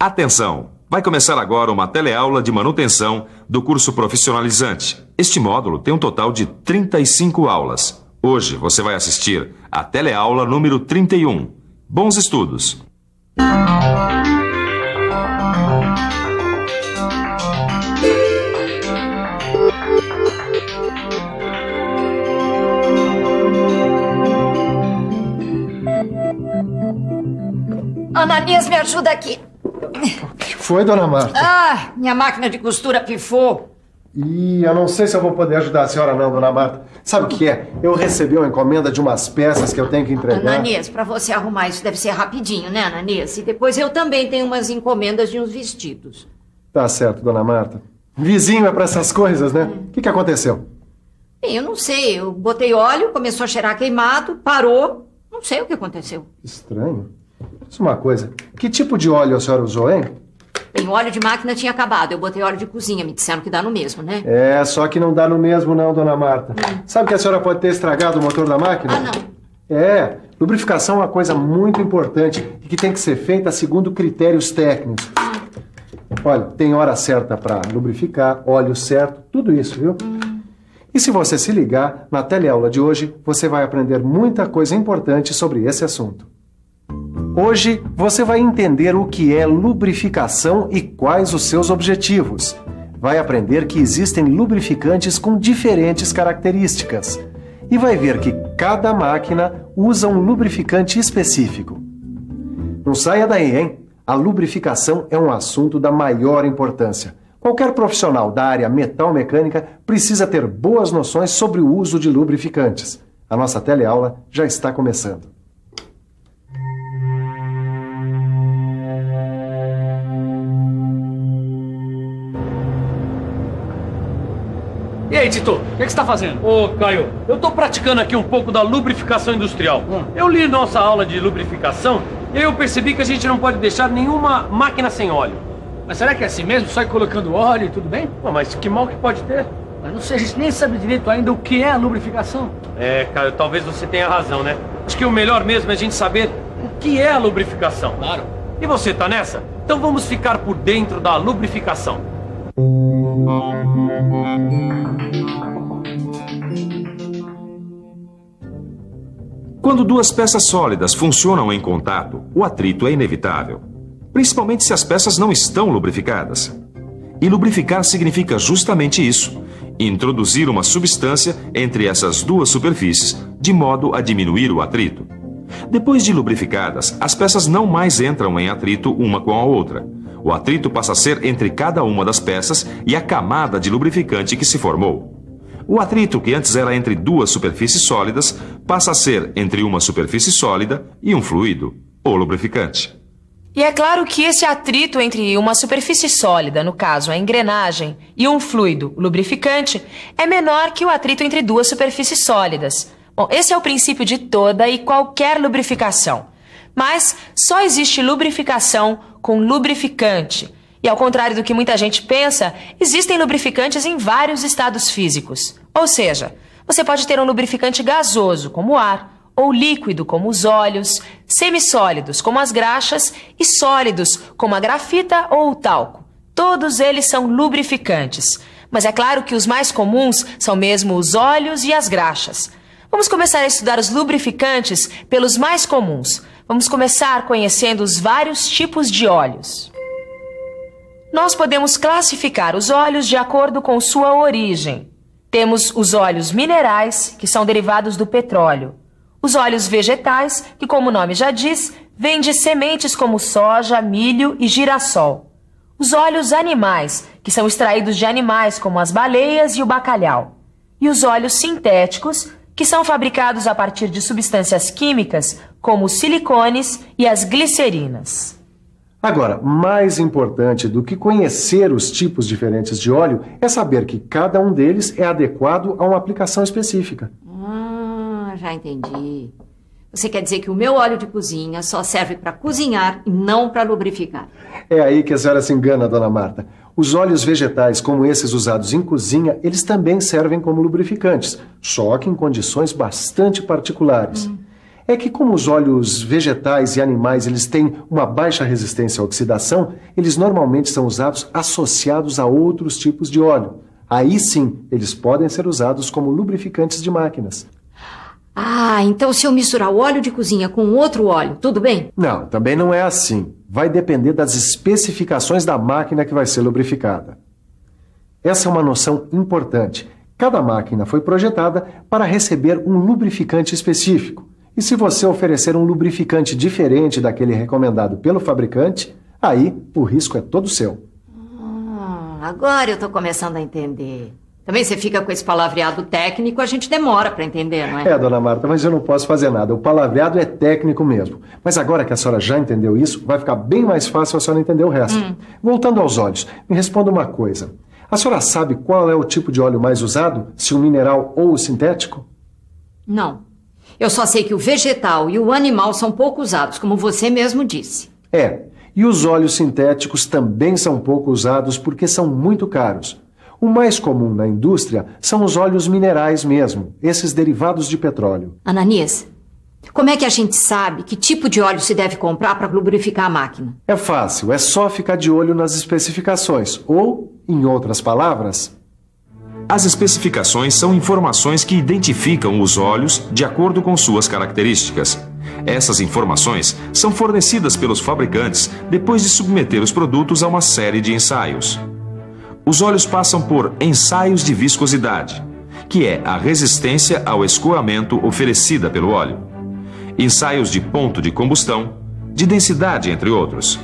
Atenção! Vai começar agora uma teleaula de manutenção do curso profissionalizante. Este módulo tem um total de 35 aulas. Hoje você vai assistir a teleaula número 31. Bons estudos! Ananias, me ajuda aqui. O que foi, dona Marta? Ah, minha máquina de costura pifou. Ih, eu não sei se eu vou poder ajudar a senhora não, dona Marta. Sabe o que é? Eu recebi uma encomenda de umas peças que eu tenho que entregar. Ananias, pra você arrumar isso deve ser rapidinho, né, Ananias? E depois eu também tenho umas encomendas de uns vestidos. Tá certo, dona Marta. Vizinho é pra essas coisas, né? O que aconteceu? Bem, eu não sei. Eu botei óleo, começou a cheirar queimado, parou. Não sei o que aconteceu. Estranho. Diz uma coisa. Que tipo de óleo a senhora usou, hein? Bem, o óleo de máquina tinha acabado. Eu botei óleo de cozinha. Me disseram que dá no mesmo, né? É, só que não dá no mesmo não, dona Marta. Sabe que a senhora pode ter estragado o motor da máquina? Ah, não. É, lubrificação é uma coisa muito importante e que tem que ser feita segundo critérios técnicos. Olha, tem hora certa para lubrificar, óleo certo, tudo isso, viu? E se você se ligar, na teleaula de hoje, você vai aprender muita coisa importante sobre esse assunto. Hoje, você vai entender o que é lubrificação e quais os seus objetivos. Vai aprender que existem lubrificantes com diferentes características. E vai ver que cada máquina usa um lubrificante específico. Não saia daí, hein? A lubrificação é um assunto da maior importância. Qualquer profissional da área metal-mecânica precisa ter boas noções sobre o uso de lubrificantes. A nossa teleaula já está começando. E aí, Tito, o que você está fazendo? Ô, Caio, eu tô praticando aqui um pouco da lubrificação industrial. Eu li nossa aula de lubrificação e aí eu percebi que a gente não pode deixar nenhuma máquina sem óleo. Mas será que é assim mesmo? Só ir colocando óleo e tudo bem? Pô, mas que mal que pode ter? Mas não sei, a gente nem sabe direito ainda o que é a lubrificação. É, Caio, talvez você tenha razão, né? Acho que o melhor mesmo é a gente saber o que é a lubrificação. Claro. E você, tá nessa? Então vamos ficar por dentro da lubrificação. Quando duas peças sólidas funcionam em contato, o atrito é inevitável, principalmente se as peças não estão lubrificadas. E lubrificar significa justamente isso: introduzir uma substância entre essas duas superfícies, de modo a diminuir o atrito. Depois de lubrificadas, as peças não mais entram em atrito uma com a outra. O atrito passa a ser entre cada uma das peças e a camada de lubrificante que se formou. O atrito, que antes era entre duas superfícies sólidas, passa a ser entre uma superfície sólida e um fluido, ou lubrificante. E é claro que esse atrito entre uma superfície sólida, no caso a engrenagem, e um fluido, o lubrificante, é menor que o atrito entre duas superfícies sólidas. Bom, esse é o princípio de toda e qualquer lubrificação. Mas só existe lubrificação com lubrificante. E ao contrário do que muita gente pensa, existem lubrificantes em vários estados físicos. Ou seja, você pode ter um lubrificante gasoso, como o ar, ou líquido, como os óleos, semissólidos, como as graxas, e sólidos, como a grafita ou o talco. Todos eles são lubrificantes. Mas é claro que os mais comuns são mesmo os óleos e as graxas. Vamos começar a estudar os lubrificantes pelos mais comuns. Vamos começar conhecendo os vários tipos de óleos. Nós podemos classificar os óleos de acordo com sua origem. Temos os óleos minerais, que são derivados do petróleo. Os óleos vegetais, que, como o nome já diz, vêm de sementes como soja, milho e girassol. Os óleos animais, que são extraídos de animais como as baleias e o bacalhau. E os óleos sintéticos, que são fabricados a partir de substâncias químicas como os silicones e as glicerinas. Agora, mais importante do que conhecer os tipos diferentes de óleo é saber que cada um deles é adequado a uma aplicação específica. Já entendi. Você quer dizer que o meu óleo de cozinha só serve para cozinhar e não para lubrificar? É aí que a senhora se engana, dona Marta. Os óleos vegetais, como esses usados em cozinha, eles também servem como lubrificantes, só que em condições bastante particulares. É que como os óleos vegetais e animais eles têm uma baixa resistência à oxidação, eles normalmente são usados associados a outros tipos de óleo. Aí sim, eles podem ser usados como lubrificantes de máquinas. Ah, então se eu misturar o óleo de cozinha com outro óleo, tudo bem? Não, também não é assim. Vai depender das especificações da máquina que vai ser lubrificada. Essa é uma noção importante. Cada máquina foi projetada para receber um lubrificante específico. E se você oferecer um lubrificante diferente daquele recomendado pelo fabricante, aí o risco é todo seu. Agora eu estou começando a entender. Também você fica com esse palavreado técnico, a gente demora para entender, não é? É, dona Marta, mas eu não posso fazer nada. O palavreado é técnico mesmo. Mas agora que a senhora já entendeu isso, vai ficar bem mais fácil a senhora entender o resto. Voltando aos óleos, me responda uma coisa. A senhora sabe qual é o tipo de óleo mais usado? Se o mineral ou o sintético? Não. Eu só sei que o vegetal e o animal são pouco usados, como você mesmo disse. E os óleos sintéticos também são pouco usados porque são muito caros. O mais comum na indústria são os óleos minerais mesmo, esses derivados de petróleo. Ananias, como é que a gente sabe que tipo de óleo se deve comprar para lubrificar a máquina? É fácil, é só ficar de olho nas especificações. Ou, em outras palavras... As especificações são informações que identificam os óleos de acordo com suas características. Essas informações são fornecidas pelos fabricantes depois de submeter os produtos a uma série de ensaios. Os óleos passam por ensaios de viscosidade, que é a resistência ao escoamento oferecida pelo óleo. Ensaios de ponto de combustão, de densidade, entre outros.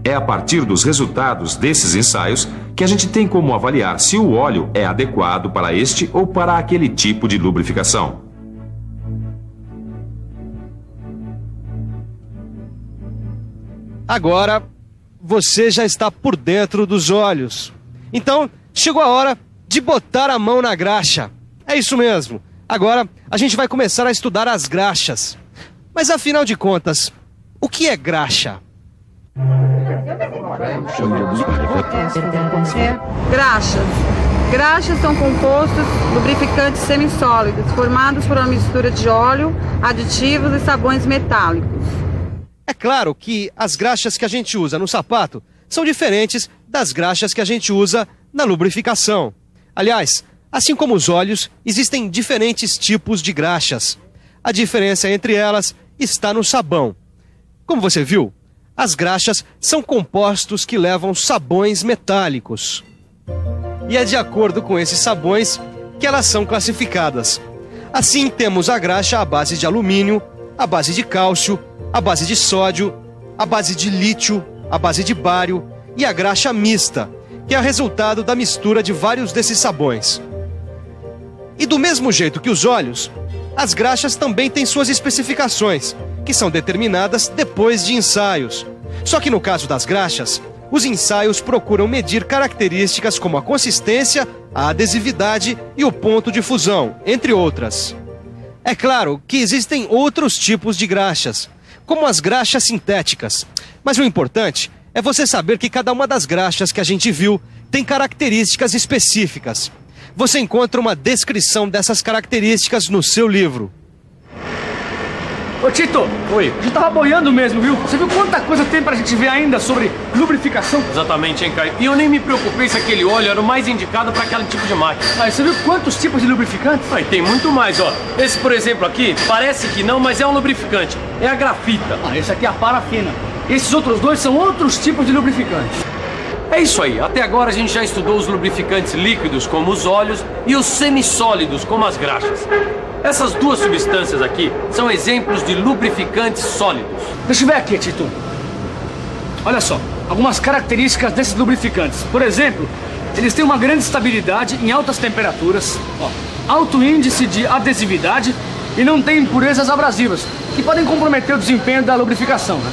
É a partir dos resultados desses ensaios que a gente tem como avaliar se o óleo é adequado para este ou para aquele tipo de lubrificação. Agora, você já está por dentro dos óleos. Então, chegou a hora de botar a mão na graxa. É isso mesmo. Agora, a gente vai começar a estudar as graxas. Mas, afinal de contas, o que é graxa? Graxas. Graxas são compostos lubrificantes semissólidos, formados por uma mistura de óleo, aditivos e sabões metálicos. É claro que as graxas que a gente usa no sapato são diferentes das graxas que a gente usa na lubrificação. Aliás, assim como os óleos, existem diferentes tipos de graxas. A diferença entre elas está no sabão. Como você viu, as graxas são compostos que levam sabões metálicos. E é de acordo com esses sabões que elas são classificadas. Assim, temos a graxa à base de alumínio, à base de cálcio, à base de sódio, à base de lítio, à base de bário e a graxa mista, que é resultado da mistura de vários desses sabões. E do mesmo jeito que os óleos, as graxas também têm suas especificações, que são determinadas depois de ensaios. Só que no caso das graxas, os ensaios procuram medir características como a consistência, a adesividade e o ponto de fusão, entre outras. É claro que existem outros tipos de graxas, como as graxas sintéticas. Mas o importante é você saber que cada uma das graxas que a gente viu tem características específicas. Você encontra uma descrição dessas características no seu livro. Ô Tito! Oi. A gente tava boiando mesmo, viu? Você viu quanta coisa tem pra gente ver ainda sobre lubrificação? Exatamente, hein, Caio? E eu nem me preocupei se aquele óleo era o mais indicado para aquele tipo de máquina. Aí você viu quantos tipos de lubrificantes? Ah, e tem muito mais, ó. Esse, por exemplo, aqui, parece que não, mas é um lubrificante. É a grafita. Ah, esse aqui é a parafina. Esses outros dois são outros tipos de lubrificantes. É isso aí. Até agora a gente já estudou os lubrificantes líquidos, como os óleos, e os semissólidos, como as graxas. Essas duas substâncias aqui são exemplos de lubrificantes sólidos. Deixa eu ver aqui, Tito. Olha só, algumas características desses lubrificantes. Por exemplo, eles têm uma grande estabilidade em altas temperaturas, alto índice de adesividade e não têm impurezas abrasivas, que podem comprometer o desempenho da lubrificação, né?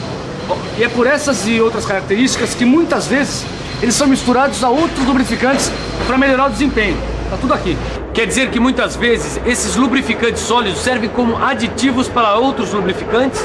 E é por essas e outras características que muitas vezes eles são misturados a outros lubrificantes para melhorar o desempenho. Tá tudo aqui. Quer dizer que muitas vezes esses lubrificantes sólidos servem como aditivos para outros lubrificantes?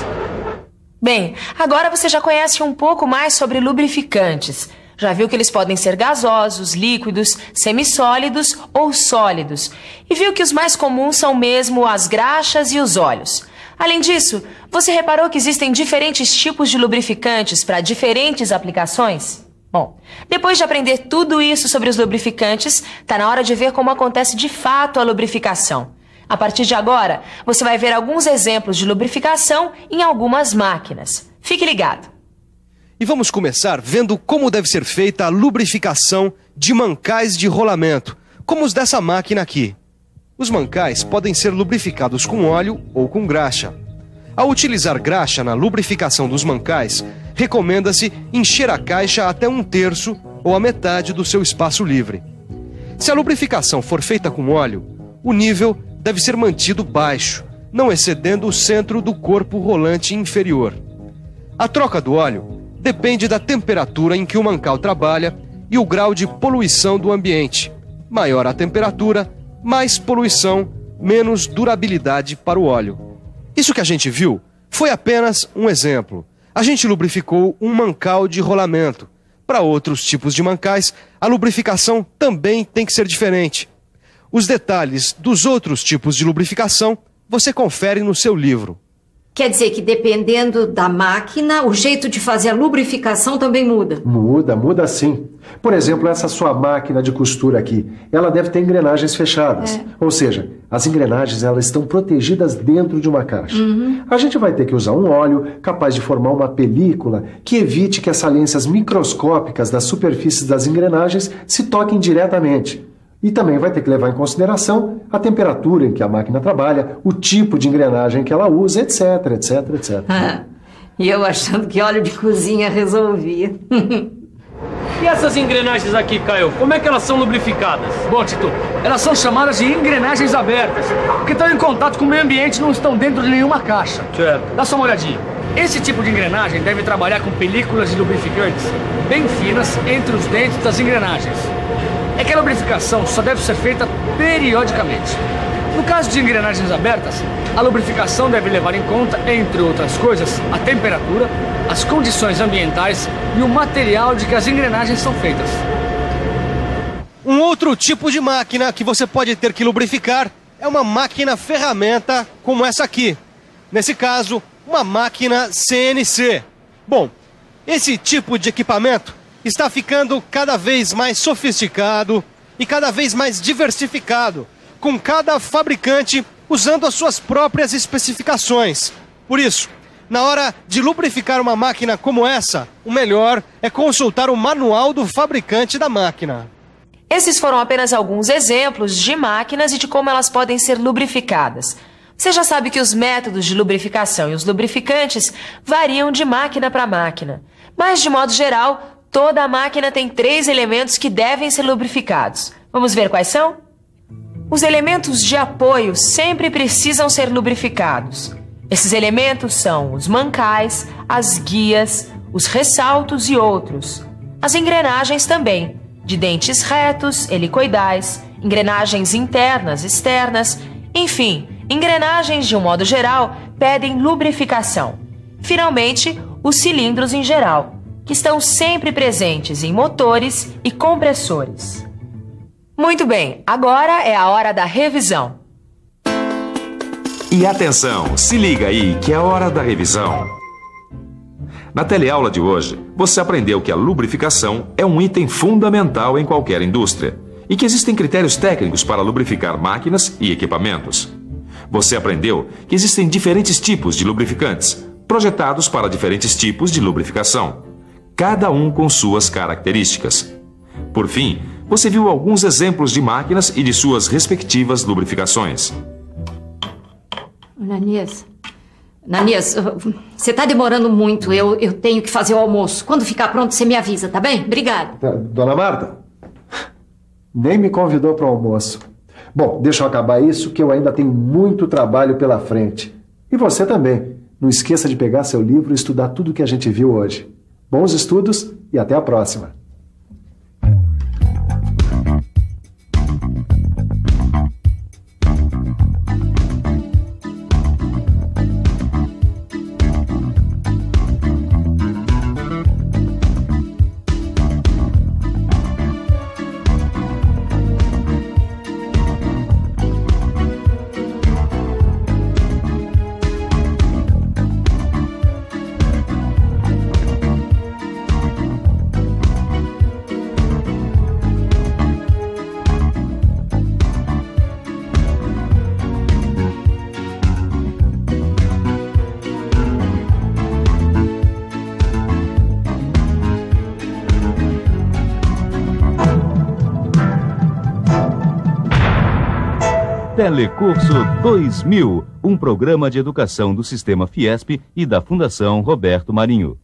Bem, agora você já conhece um pouco mais sobre lubrificantes. Já viu que eles podem ser gasosos, líquidos, semissólidos ou sólidos. E viu que os mais comuns são mesmo as graxas e os óleos. Além disso, você reparou que existem diferentes tipos de lubrificantes para diferentes aplicações? Bom, depois de aprender tudo isso sobre os lubrificantes, está na hora de ver como acontece de fato a lubrificação. A partir de agora, você vai ver alguns exemplos de lubrificação em algumas máquinas. Fique ligado! E vamos começar vendo como deve ser feita a lubrificação de mancais de rolamento, como os dessa máquina aqui. Os mancais podem ser lubrificados com óleo ou com graxa. Ao utilizar graxa na lubrificação dos mancais, recomenda-se encher a caixa até 1/3 ou a metade do seu espaço livre. Se a lubrificação for feita com óleo, o nível deve ser mantido baixo, não excedendo o centro do corpo rolante inferior. A troca do óleo depende da temperatura em que o mancal trabalha e o grau de poluição do ambiente. Maior a temperatura, mais poluição, menos durabilidade para o óleo. Isso que a gente viu foi apenas um exemplo. A gente lubrificou um mancal de rolamento. Para outros tipos de mancais, a lubrificação também tem que ser diferente. Os detalhes dos outros tipos de lubrificação você confere no seu livro. Quer dizer que dependendo da máquina, o jeito de fazer a lubrificação também muda? Muda sim. Por exemplo, essa sua máquina de costura aqui, ela deve ter engrenagens fechadas. Ou seja, as engrenagens elas estão protegidas dentro de uma caixa. A gente vai ter que usar um óleo capaz de formar uma película que evite que as saliências microscópicas das superfícies das engrenagens se toquem diretamente. E também vai ter que levar em consideração a temperatura em que a máquina trabalha, o tipo de engrenagem que ela usa, etc, etc, etc. E eu achando que óleo de cozinha resolvia. E essas engrenagens aqui, Caio, como é que elas são lubrificadas? Bom, Tito, elas são chamadas de engrenagens abertas, porque estão em contato com o meio ambiente e não estão dentro de nenhuma caixa. Certo. Dá só uma olhadinha. Esse tipo de engrenagem deve trabalhar com películas de lubrificantes bem finas entre os dentes das engrenagens. É que a lubrificação só deve ser feita periodicamente. No caso de engrenagens abertas, a lubrificação deve levar em conta, entre outras coisas, a temperatura, as condições ambientais e o material de que as engrenagens são feitas. Um outro tipo de máquina que você pode ter que lubrificar é uma máquina ferramenta como essa aqui. Nesse caso, uma máquina CNC. Bom, esse tipo de equipamento está ficando cada vez mais sofisticado e cada vez mais diversificado, com cada fabricante usando as suas próprias especificações. Por isso, na hora de lubrificar uma máquina como essa, o melhor é consultar o manual do fabricante da máquina. Esses foram apenas alguns exemplos de máquinas e de como elas podem ser lubrificadas. Você já sabe que os métodos de lubrificação e os lubrificantes variam de máquina para máquina. Mas, de modo geral, toda a máquina tem 3 elementos que devem ser lubrificados. Vamos ver quais são? Os elementos de apoio sempre precisam ser lubrificados. Esses elementos são os mancais, as guias, os ressaltos e outros. As engrenagens também, de dentes retos, helicoidais, engrenagens internas, externas, enfim, engrenagens de um modo geral pedem lubrificação. Finalmente, os cilindros em geral, que estão sempre presentes em motores e compressores. Muito bem, agora é a hora da revisão. E atenção, se liga aí que é hora da revisão. Na teleaula de hoje, você aprendeu que a lubrificação é um item fundamental em qualquer indústria e que existem critérios técnicos para lubrificar máquinas e equipamentos. Você aprendeu que existem diferentes tipos de lubrificantes, projetados para diferentes tipos de lubrificação, cada um com suas características. Por fim, você viu alguns exemplos de máquinas e de suas respectivas lubrificações. Nanias, você está demorando muito. Eu tenho que fazer o almoço. Quando ficar pronto, você me avisa, tá bem? Obrigada. Dona Marta, nem me convidou para o almoço. Bom, deixa eu acabar isso, que eu ainda tenho muito trabalho pela frente. E você também. Não esqueça de pegar seu livro e estudar tudo que a gente viu hoje. Bons estudos e até a próxima. Telecurso 2000, um programa de educação do Sistema Fiesp e da Fundação Roberto Marinho.